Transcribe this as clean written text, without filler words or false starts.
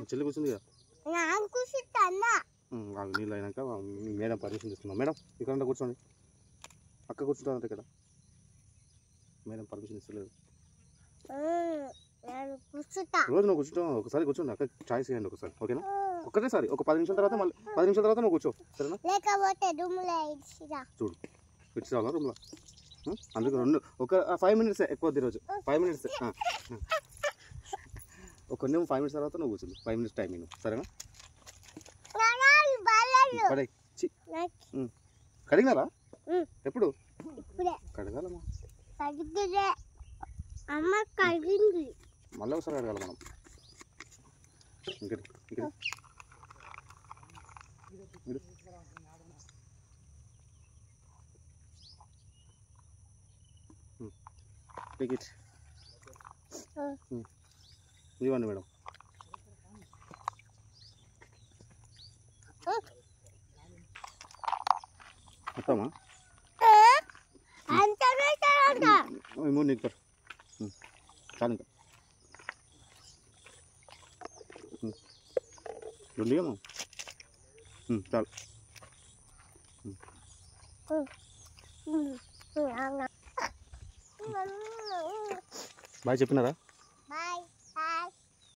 చెల్లి కూర్చుంది నీళ్ళు అయినాక మేడం పర్మిషన్ తీసుకున్నాం. మేడం ఇక్కడ కూర్చోండి, అక్క కూర్చుంటారంట ఇక్కడ. మేడం పర్మిషన్ ఇస్తలేదు. రోజు నువ్వు కూర్చుంటావు, ఒకసారి కూర్చోండి అక్క, చాయిస్ ఇవ్వండి ఒకసారి, ఓకేనా? ఒక్కటేసారి ఒక 10 నిమిషాల తర్వాత మళ్ళీ 10 నిమిషాల తర్వాత నువ్వు కూర్చో, సరేనా? చూడు ఇచ్చి రావాలా రూమ్లో, అందుకు ఒక 5 మినిట్స్ ఎక్కువ ఈరోజు, 5 మినిట్స్. ఒక 5 మినిట్స్ తర్వాత నువ్వు కూర్చుంది, 5 మినిట్స్ టైమింగ్, సరేనా? కడిగినారా? ఎప్పుడు కడగాలమ్మా? మళ్ళీ ఒకసారి కడగాలి మనం. ఇక్కడ టికెట్ ఇవ్వండి మేడం. మొత్తమా నీకు పర్ చాలు, ఇంకా 2 ఇవ్వమా? చాలు. బాయ్ చెప్పినారా?